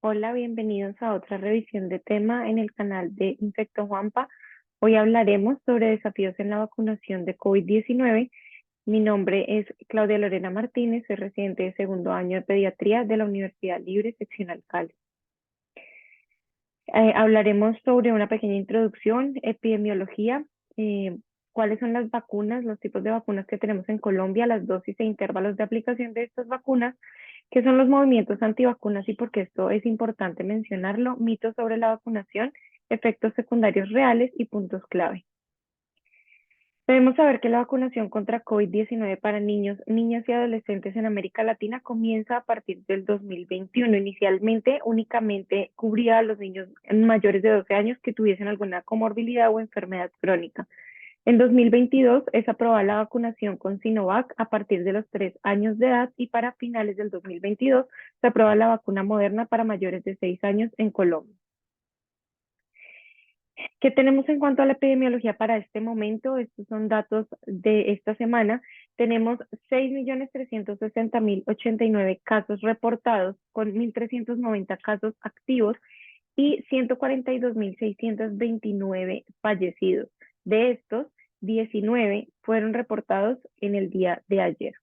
Hola, bienvenidos a otra revisión de tema en el canal de Infecto Juanpa. Hoy hablaremos sobre desafíos en la vacunación de COVID-19. Mi nombre es Claudia Lorena Martínez, soy residente de segundo año de pediatría de la Universidad Libre Seccional Cali. Hablaremos sobre una pequeña introducción, epidemiología, cuáles son las vacunas, los tipos de vacunas que tenemos en Colombia, las dosis e intervalos de aplicación de estas vacunas, qué son los movimientos antivacunas y por qué esto es importante mencionarlo, mitos sobre la vacunación, efectos secundarios reales y puntos clave. Debemos saber que la vacunación contra COVID-19 para niños, niñas y adolescentes en América Latina comienza a partir del 2021. Inicialmente, únicamente cubría a los niños mayores de 12 años que tuviesen alguna comorbilidad o enfermedad crónica. En 2022 es aprobada la vacunación con Sinovac a partir de los 3 años de edad y para finales del 2022 se aprueba la vacuna Moderna para mayores de 6 años en Colombia. ¿Qué tenemos en cuanto a la epidemiología para este momento? Estos son datos de esta semana. Tenemos 6.360.089 casos reportados con 1.390 casos activos y 142.629 fallecidos. De estos, 19 fueron reportados en el día de ayer.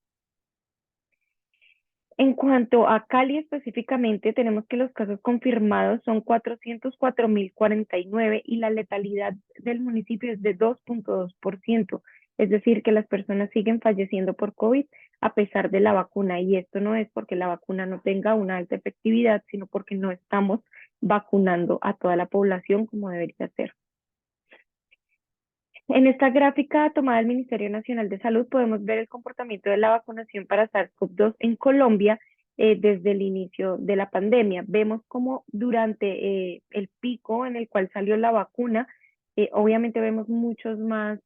En cuanto a Cali específicamente, tenemos que los casos confirmados son 404.049 y la letalidad del municipio es de 2.2%. Es decir, que las personas siguen falleciendo por COVID a pesar de la vacuna. Y esto no es porque la vacuna no tenga una alta efectividad, sino porque no estamos vacunando a toda la población como debería ser. En esta gráfica tomada del Ministerio Nacional de Salud podemos ver el comportamiento de la vacunación para SARS-CoV-2 en Colombia desde el inicio de la pandemia. Vemos como durante el pico en el cual salió la vacuna, obviamente vemos muchos más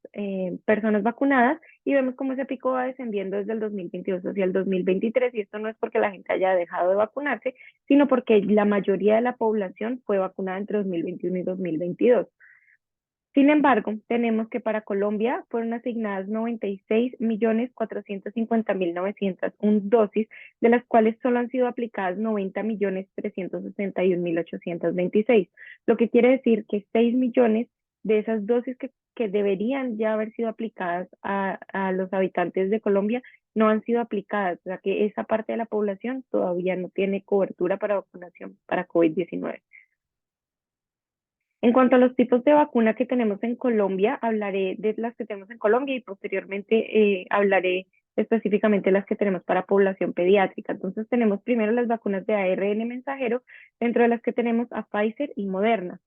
personas vacunadas y vemos cómo ese pico va descendiendo desde el 2022 hacia el 2023 y esto no es porque la gente haya dejado de vacunarse, sino porque la mayoría de la población fue vacunada entre 2021 y 2022. Sin embargo, tenemos que para Colombia fueron asignadas 96.450.901 dosis, de las cuales solo han sido aplicadas 90.361.826, lo que quiere decir que 6 millones de esas dosis que deberían ya haber sido aplicadas a los habitantes de Colombia no han sido aplicadas, o sea que esa parte de la población todavía no tiene cobertura para vacunación para COVID-19. En cuanto a los tipos de vacuna que tenemos en Colombia, hablaré de las que tenemos en Colombia y posteriormente hablaré específicamente de las que tenemos para población pediátrica. Entonces tenemos primero las vacunas de ARN mensajero, dentro de las que tenemos a Pfizer y Moderna.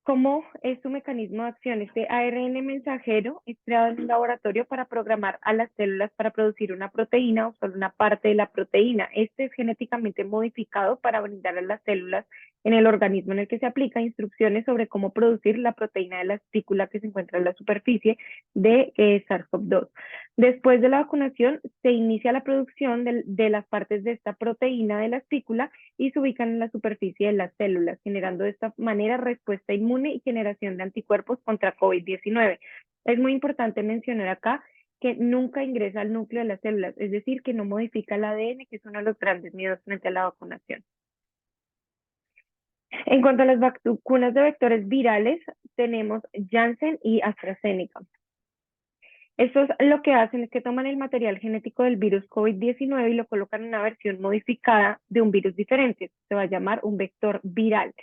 ¿Cómo es su mecanismo de acción? Este ARN mensajero es creado en un laboratorio para programar a las células para producir una proteína o solo una parte de la proteína. Este es genéticamente modificado para brindar a las células en el organismo en el que se aplica instrucciones sobre cómo producir la proteína de la espícula que se encuentra en la superficie de SARS-CoV-2. Después de la vacunación, se inicia la producción de las partes de esta proteína de la espícula y se ubican en la superficie de las células, generando de esta manera respuesta inmune y generación de anticuerpos contra COVID-19. Es muy importante mencionar acá que nunca ingresa al núcleo de las células, es decir, que no modifica el ADN, que es uno de los grandes miedos frente a la vacunación. En cuanto a las vacunas de vectores virales, tenemos Janssen y AstraZeneca. Estos lo que hacen es que toman el material genético del virus COVID-19 y lo colocan en una versión modificada de un virus diferente. Se va a llamar un vector viral.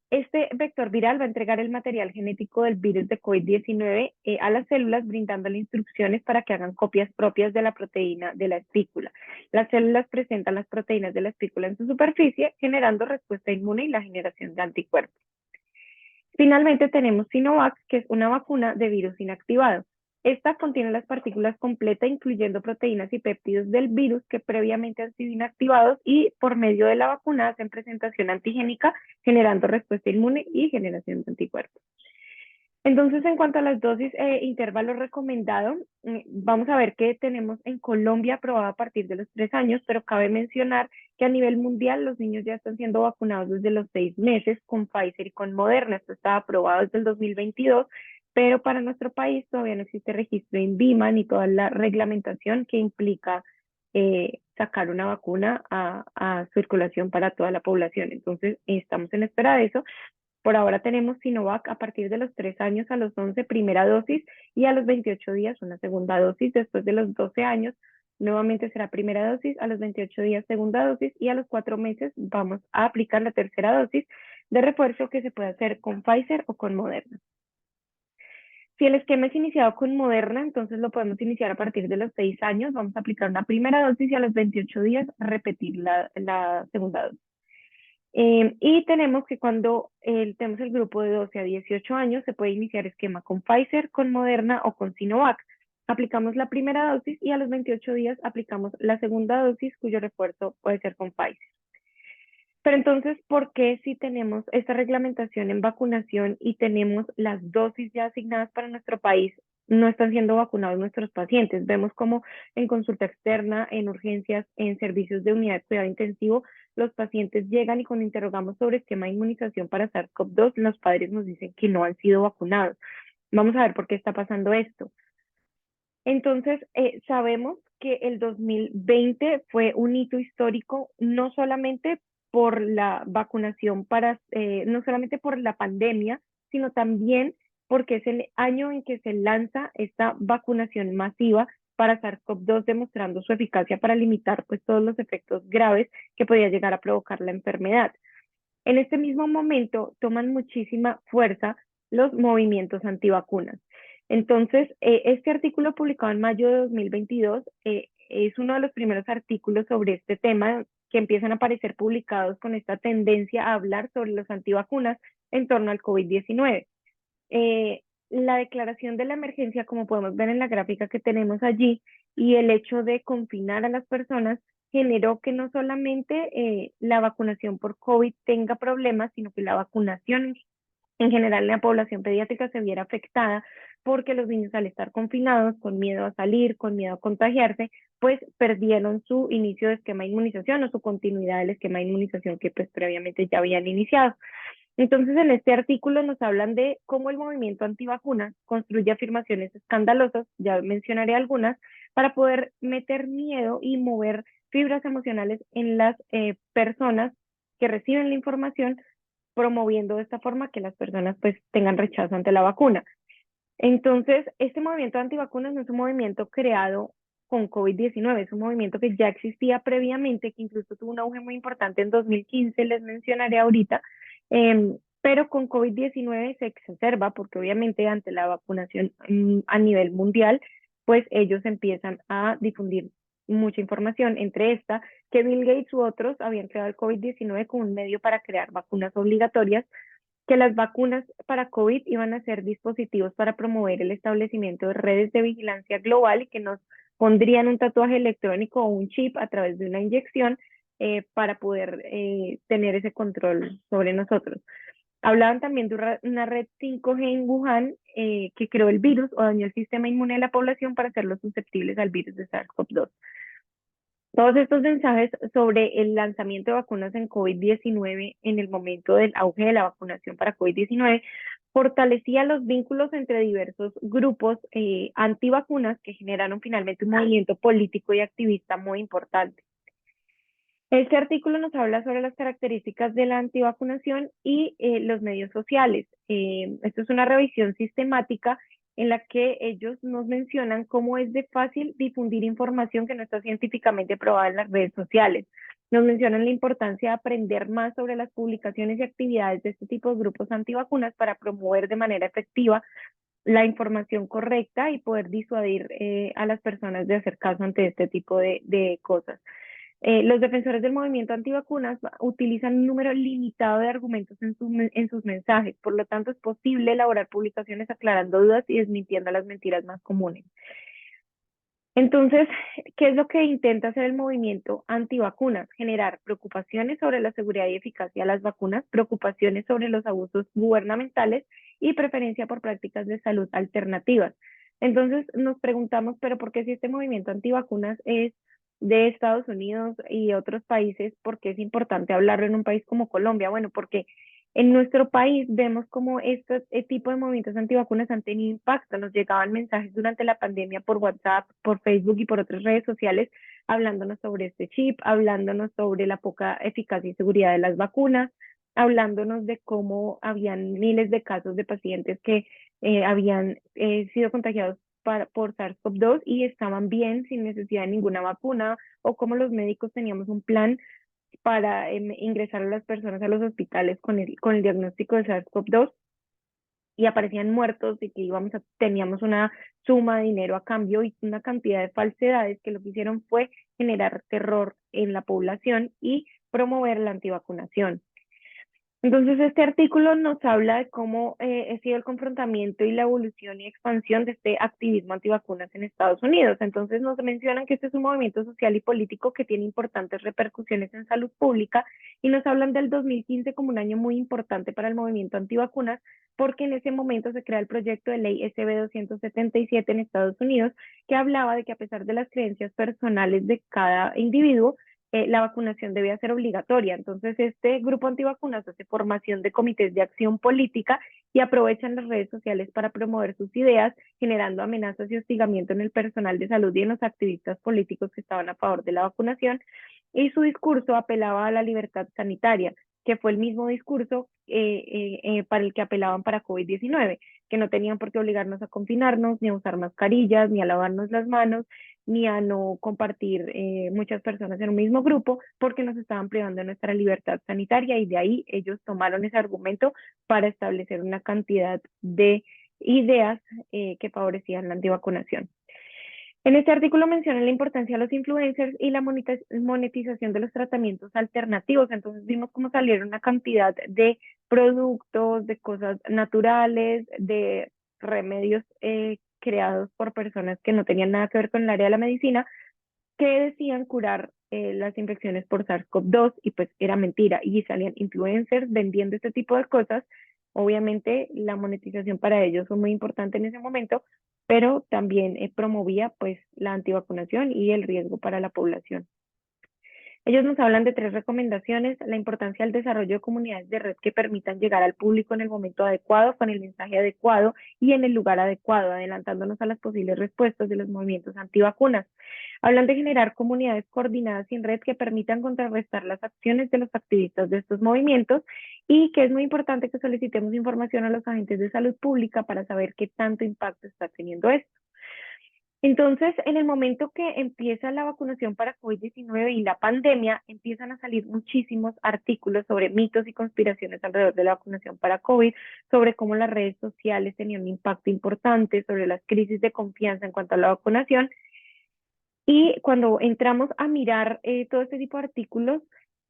Este vector viral va a entregar el material genético del virus de COVID-19 a las células, brindándole instrucciones para que hagan copias propias de la proteína de la espícula. Las células presentan las proteínas de la espícula en su superficie, generando respuesta inmune y la generación de anticuerpos. Finalmente tenemos Sinovac, que es una vacuna de virus inactivado. Esta contiene las partículas completas, incluyendo proteínas y péptidos del virus que previamente han sido inactivados y por medio de la vacuna hacen presentación antigénica, generando respuesta inmune y generación de anticuerpos. Entonces, en cuanto a las dosis intervalo recomendado, vamos a ver que tenemos en Colombia aprobada a partir de los 3 años, pero cabe mencionar que a nivel mundial los niños ya están siendo vacunados desde los 6 meses con Pfizer y con Moderna. Esto está aprobado desde el 2022, pero para nuestro país todavía no existe registro en INVIMA ni toda la reglamentación que implica sacar una vacuna a circulación para toda la población. Entonces, estamos en espera de eso. Por ahora tenemos Sinovac a partir de los 3 años a los 11, primera dosis, y a los 28 días una segunda dosis. Después de los 12 años, nuevamente será primera dosis, a los 28 días segunda dosis, y a los 4 meses vamos a aplicar la tercera dosis de refuerzo, que se puede hacer con Pfizer o con Moderna. Si el esquema es iniciado con Moderna, entonces lo podemos iniciar a partir de los 6 años. Vamos a aplicar una primera dosis y a los 28 días repetir la segunda dosis. Y tenemos que cuando tenemos el grupo de 12 a 18 años, se puede iniciar esquema con Pfizer, con Moderna o con Sinovac. Aplicamos la primera dosis y a los 28 días aplicamos la segunda dosis, cuyo refuerzo puede ser con Pfizer. Pero entonces, ¿por qué si tenemos esta reglamentación en vacunación y tenemos las dosis ya asignadas para nuestro país, no están siendo vacunados nuestros pacientes? Vemos como en consulta externa, en urgencias, en servicios de unidad de cuidado intensivo, los pacientes llegan y cuando interrogamos sobre esquema de inmunización para SARS-CoV-2, los padres nos dicen que no han sido vacunados. Vamos a ver por qué está pasando esto. Entonces, sabemos que el 2020 fue un hito histórico, no solamente por la vacunación no solamente por la pandemia, sino también porque es el año en que se lanza esta vacunación masiva para SARS-CoV-2, demostrando su eficacia para limitar pues todos los efectos graves que podía llegar a provocar la enfermedad. En este mismo momento toman muchísima fuerza los movimientos antivacunas. Entonces, este artículo publicado en mayo de 2022 es uno de los primeros artículos sobre este tema que empiezan a aparecer publicados con esta tendencia a hablar sobre los antivacunas en torno al COVID-19. La declaración de la emergencia, como podemos ver en la gráfica que tenemos allí, y el hecho de confinar a las personas generó que no solamente la vacunación por COVID tenga problemas, sino que la vacunación en general en la población pediátrica se viera afectada porque los niños al estar confinados, con miedo a salir, con miedo a contagiarse, pues perdieron su inicio de esquema de inmunización o su continuidad del esquema de inmunización que pues previamente ya habían iniciado. Entonces, en este artículo nos hablan de cómo el movimiento antivacunas construye afirmaciones escandalosas, ya mencionaré algunas, para poder meter miedo y mover fibras emocionales en las personas que reciben la información, promoviendo de esta forma que las personas pues tengan rechazo ante la vacuna. Entonces, este movimiento antivacunas no es un movimiento creado con COVID-19, es un movimiento que ya existía previamente, que incluso tuvo un auge muy importante en 2015, les mencionaré ahorita, pero con COVID-19 se exacerba porque obviamente ante la vacunación a nivel mundial, pues ellos empiezan a difundir mucha información, entre esta que Bill Gates u otros habían creado el COVID-19 como un medio para crear vacunas obligatorias, que las vacunas para COVID iban a ser dispositivos para promover el establecimiento de redes de vigilancia global y que nos pondrían un tatuaje electrónico o un chip a través de una inyección para poder tener ese control sobre nosotros. Hablaban también de una red 5G en Wuhan que creó el virus o dañó el sistema inmune de la población para hacerlos susceptibles al virus de SARS-CoV-2. Todos estos mensajes sobre el lanzamiento de vacunas en COVID-19 en el momento del auge de la vacunación para COVID-19 fortalecía los vínculos entre diversos grupos antivacunas que generaron finalmente un movimiento político y activista muy importante. Este artículo nos habla sobre las características de la antivacunación y los medios sociales. Esto es una revisión sistemática en la que ellos nos mencionan cómo es de fácil difundir información que no está científicamente probada en las redes sociales. Nos mencionan la importancia de aprender más sobre las publicaciones y actividades de este tipo de grupos antivacunas para promover de manera efectiva la información correcta y poder disuadir a las personas de hacer caso ante este tipo de cosas. Los defensores del movimiento antivacunas utilizan un número limitado de argumentos en sus mensajes, por lo tanto es posible elaborar publicaciones aclarando dudas y desmintiendo las mentiras más comunes. Entonces, ¿qué es lo que intenta hacer el movimiento antivacunas? Generar preocupaciones sobre la seguridad y eficacia de las vacunas, preocupaciones sobre los abusos gubernamentales y preferencia por prácticas de salud alternativas. Entonces, nos preguntamos, ¿pero por qué si este movimiento antivacunas es de Estados Unidos y otros países, por qué es importante hablarlo en un país como Colombia? Bueno, porque En nuestro país vemos como este tipo de movimientos antivacunas han tenido impacto. Nos llegaban mensajes durante la pandemia por WhatsApp, por Facebook y por otras redes sociales hablándonos sobre este chip, hablándonos sobre la poca eficacia y seguridad de las vacunas, hablándonos de cómo habían miles de casos de pacientes que habían sido contagiados por SARS-CoV-2 y estaban bien sin necesidad de ninguna vacuna, o cómo los médicos teníamos un plan para ingresar a las personas a los hospitales con el diagnóstico de SARS-CoV-2 y aparecían muertos y que teníamos una suma de dinero a cambio y una cantidad de falsedades que lo que hicieron fue generar terror en la población y promover la antivacunación. Entonces, este artículo nos habla de cómo ha sido el confrontamiento y la evolución y expansión de este activismo antivacunas en Estados Unidos. Entonces, nos mencionan que este es un movimiento social y político que tiene importantes repercusiones en salud pública y nos hablan del 2015 como un año muy importante para el movimiento antivacunas porque en ese momento se crea el proyecto de ley SB 277 en Estados Unidos que hablaba de que a pesar de las creencias personales de cada individuo, la vacunación debía ser obligatoria. Entonces, este grupo antivacunas hace formación de comités de acción política y aprovechan las redes sociales para promover sus ideas, generando amenazas y hostigamiento en el personal de salud y en los activistas políticos que estaban a favor de la vacunación. Y su discurso apelaba a la libertad sanitaria, que fue el mismo discurso para el que apelaban para COVID-19, que no tenían por qué obligarnos a confinarnos, ni a usar mascarillas, ni a lavarnos las manos, ni a no compartir muchas personas en un mismo grupo porque nos estaban privando de nuestra libertad sanitaria y de ahí ellos tomaron ese argumento para establecer una cantidad de ideas que favorecían la antivacunación. En este artículo mencionan la importancia de los influencers y la monetización de los tratamientos alternativos. Entonces vimos cómo salieron una cantidad de productos, de cosas naturales, de remedios creados por personas que no tenían nada que ver con el área de la medicina, que decían curar las infecciones por SARS-CoV-2 y pues era mentira y salían influencers vendiendo este tipo de cosas. Obviamente la monetización para ellos fue muy importante en ese momento, pero también promovía pues la antivacunación y el riesgo para la población. Ellos nos hablan de 3 recomendaciones: la importancia del desarrollo de comunidades de red que permitan llegar al público en el momento adecuado, con el mensaje adecuado y en el lugar adecuado, adelantándonos a las posibles respuestas de los movimientos antivacunas. Hablan de generar comunidades coordinadas y en red que permitan contrarrestar las acciones de los activistas de estos movimientos y que es muy importante que solicitemos información a los agentes de salud pública para saber qué tanto impacto está teniendo esto. Entonces, en el momento que empieza la vacunación para COVID-19 y la pandemia, empiezan a salir muchísimos artículos sobre mitos y conspiraciones alrededor de la vacunación para COVID, sobre cómo las redes sociales tenían un impacto importante, sobre las crisis de confianza en cuanto a la vacunación. Y cuando entramos a mirar todo este tipo de artículos,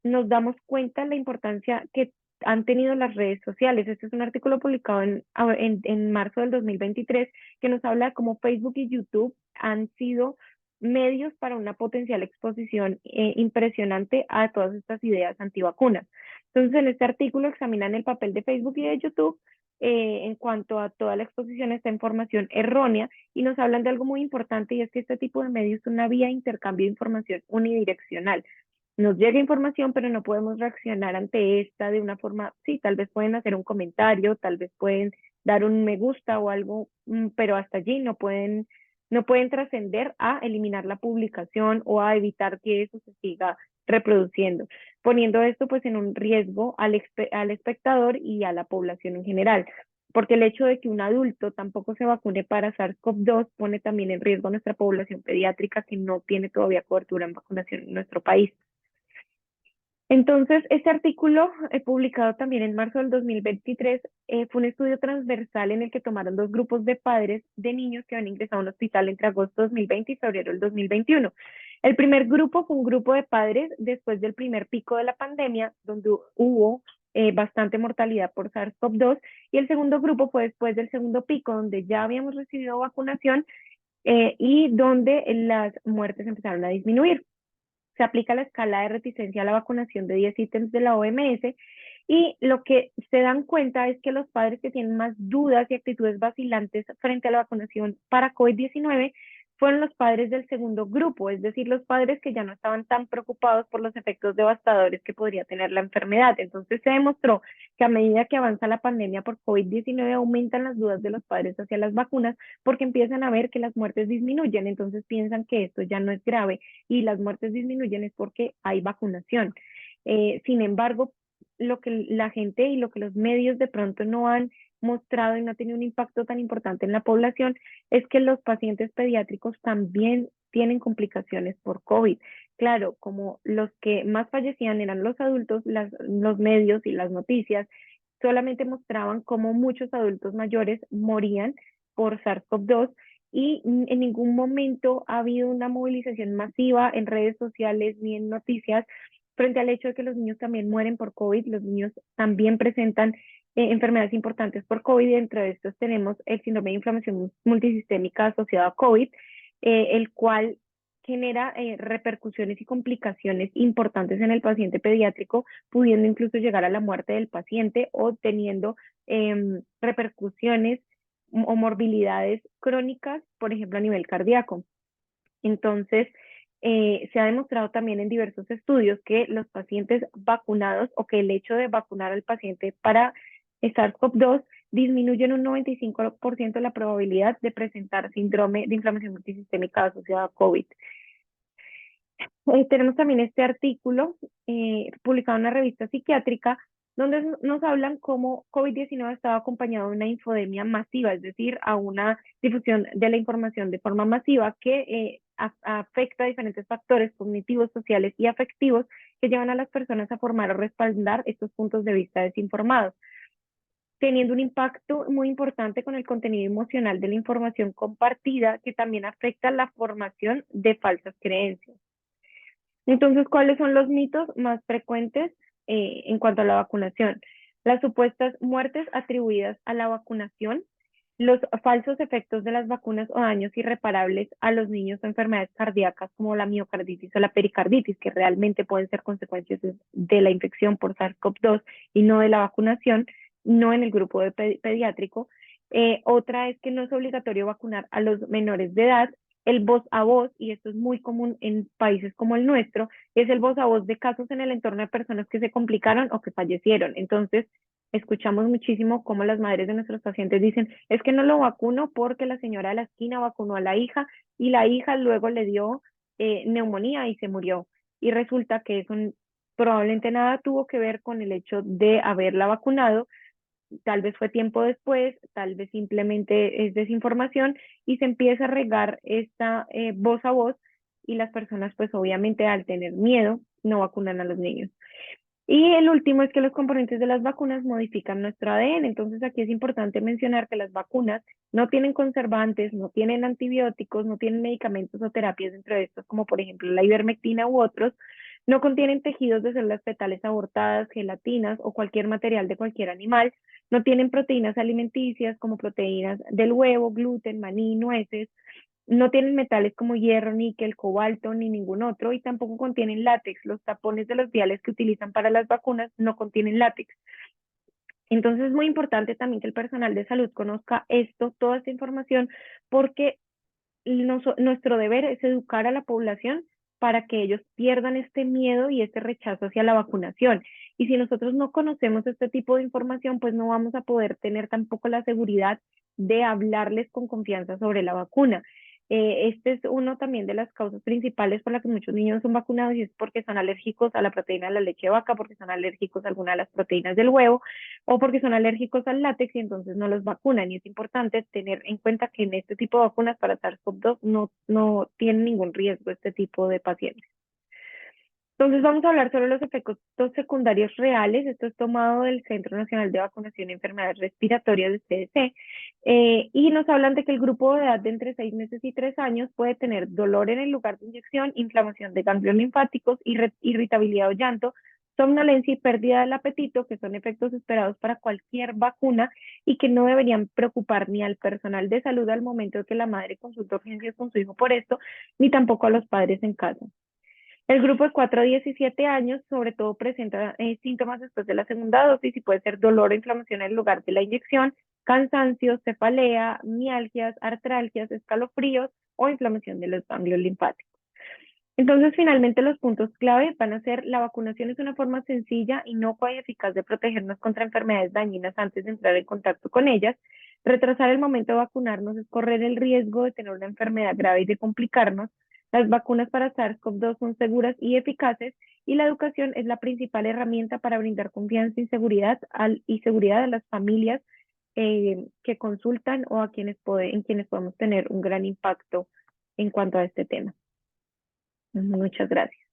nos damos cuenta de la importancia que han tenido las redes sociales. Este es un artículo publicado en marzo del 2023 que nos habla de cómo Facebook y YouTube han sido medios para una potencial exposición impresionante a todas estas ideas antivacunas. Entonces, en este artículo examinan el papel de Facebook y de YouTube en cuanto a toda la exposición a esta información errónea y nos hablan de algo muy importante y es que este tipo de medios es una vía de intercambio de información unidireccional. Nos llega información, pero no podemos reaccionar ante esta de una forma, sí, tal vez pueden hacer un comentario, tal vez pueden dar un me gusta o algo, pero hasta allí no pueden trascender a eliminar la publicación o a evitar que eso se siga reproduciendo, poniendo esto pues en un riesgo al espectador y a la población en general, porque el hecho de que un adulto tampoco se vacune para SARS-CoV-2 pone también en riesgo a nuestra población pediátrica que no tiene todavía cobertura en vacunación en nuestro país. Entonces, este artículo, publicado también en marzo del 2023, fue un estudio transversal en el que tomaron 2 grupos de padres de niños que habían ingresado a un hospital entre agosto de 2020 y febrero del 2021. El primer grupo fue un grupo de padres después del primer pico de la pandemia, donde hubo bastante mortalidad por SARS-CoV-2, y el segundo grupo fue después del segundo pico, donde ya habíamos recibido vacunación y donde las muertes empezaron a disminuir. Se aplica la escala de reticencia a la vacunación de 10 ítems de la OMS y lo que se dan cuenta es que los padres que tienen más dudas y actitudes vacilantes frente a la vacunación para COVID-19 fueron los padres del segundo grupo, es decir, los padres que ya no estaban tan preocupados por los efectos devastadores que podría tener la enfermedad. Entonces se demostró que a medida que avanza la pandemia por COVID-19 aumentan las dudas de los padres hacia las vacunas porque empiezan a ver que las muertes disminuyen, entonces piensan que esto ya no es grave y las muertes disminuyen es porque hay vacunación. Sin embargo, lo que la gente y lo que los medios de pronto no han mostrado y no ha tenido un impacto tan importante en la población es que los pacientes pediátricos también tienen complicaciones por COVID. Claro, como los que más fallecían eran los adultos, los medios y las noticias solamente mostraban cómo muchos adultos mayores morían por SARS-CoV-2 y en ningún momento ha habido una movilización masiva en redes sociales ni en noticias frente al hecho de que los niños también mueren por COVID, los niños también presentan enfermedades importantes por COVID, y dentro de estos tenemos el síndrome de inflamación multisistémica asociado a COVID, el cual genera repercusiones y complicaciones importantes en el paciente pediátrico, pudiendo incluso llegar a la muerte del paciente o teniendo repercusiones o morbilidades crónicas, por ejemplo, a nivel cardíaco. Entonces, se ha demostrado también en diversos estudios que los pacientes vacunados o que el hecho de vacunar al paciente para SARS-CoV-2 disminuye en un 95% la probabilidad de presentar síndrome de inflamación multisistémica asociada a COVID. Tenemos también este artículo publicado en una revista psiquiátrica donde nos hablan cómo COVID-19 estaba acompañado de una infodemia masiva, es decir, a una difusión de la información de forma masiva que afecta a diferentes factores cognitivos, sociales y afectivos que llevan a las personas a formar o respaldar estos puntos de vista desinformados, teniendo un impacto muy importante con el contenido emocional de la información compartida que también afecta la formación de falsas creencias. Entonces, ¿cuáles son los mitos más frecuentes en cuanto a la vacunación? Las supuestas muertes atribuidas a la vacunación, los falsos efectos de las vacunas o daños irreparables a los niños o enfermedades cardíacas como la miocarditis o la pericarditis, que realmente pueden ser consecuencias de la infección por SARS-CoV-2 y no de la vacunación, no en el grupo de pediátrico. Otra es que no es obligatorio vacunar a los menores de edad. El voz a voz, y esto es muy común en países como el nuestro, es el voz a voz de casos en el entorno de personas que se complicaron o que fallecieron. Entonces, escuchamos muchísimo cómo las madres de nuestros pacientes dicen, es que no lo vacuno porque la señora de la esquina vacunó a la hija y la hija luego le dio neumonía y se murió. Y resulta que eso probablemente nada tuvo que ver con el hecho de haberla vacunado, tal vez fue tiempo después, tal vez simplemente es desinformación y se empieza a regar esta voz a voz y las personas pues obviamente al tener miedo no vacunan a los niños. Y el último es que los componentes de las vacunas modifican nuestro ADN. Entonces aquí es importante mencionar que las vacunas no tienen conservantes, no tienen antibióticos, no tienen medicamentos o terapias dentro de estos, como por ejemplo la ivermectina u otros. No contienen tejidos de células fetales abortadas, gelatinas o cualquier material de cualquier animal. No tienen proteínas alimenticias como proteínas del huevo, gluten, maní, nueces. No tienen metales como hierro, níquel, cobalto ni ningún otro y tampoco contienen látex. Los tapones de los viales que utilizan para las vacunas no contienen látex. Entonces es muy importante también que el personal de salud conozca esto, toda esta información, porque nuestro deber es educar a la población para que ellos pierdan este miedo y este rechazo hacia la vacunación. Y si nosotros no conocemos este tipo de información, pues no vamos a poder tener tampoco la seguridad de hablarles con confianza sobre la vacuna. Este es uno también de las causas principales por las que muchos niños son vacunados y es porque son alérgicos a la proteína de la leche de vaca, porque son alérgicos a alguna de las proteínas del huevo o porque son alérgicos al látex y entonces no los vacunan. Y es importante tener en cuenta que en este tipo de vacunas para SARS-CoV-2 no tienen ningún riesgo este tipo de pacientes. Entonces vamos a hablar sobre los efectos secundarios reales. Esto es tomado del Centro Nacional de Vacunación y Enfermedades Respiratorias del CDC. Y nos hablan de que el grupo de edad de entre 6 meses y 3 años puede tener dolor en el lugar de inyección, inflamación de ganglios linfáticos, irritabilidad o llanto, somnolencia y pérdida del apetito, que son efectos esperados para cualquier vacuna y que no deberían preocupar ni al personal de salud al momento de que la madre consulta urgencias con su hijo por esto, ni tampoco a los padres en casa. El grupo de 4 a 17 años sobre todo presenta síntomas después de la segunda dosis y puede ser dolor o inflamación en el lugar de la inyección, cansancio, cefalea, mialgias, artralgias, escalofríos o inflamación de los ganglios linfáticos. Entonces, finalmente, los puntos clave van a ser: la vacunación es una forma sencilla, inocua y eficaz de protegernos contra enfermedades dañinas antes de entrar en contacto con ellas. Retrasar el momento de vacunarnos es correr el riesgo de tener una enfermedad grave y de complicarnos. Las vacunas para SARS-CoV-2 son seguras y eficaces, y la educación es la principal herramienta para brindar confianza y seguridad a las familias que consultan o en quienes podemos tener un gran impacto en cuanto a este tema. Muchas gracias.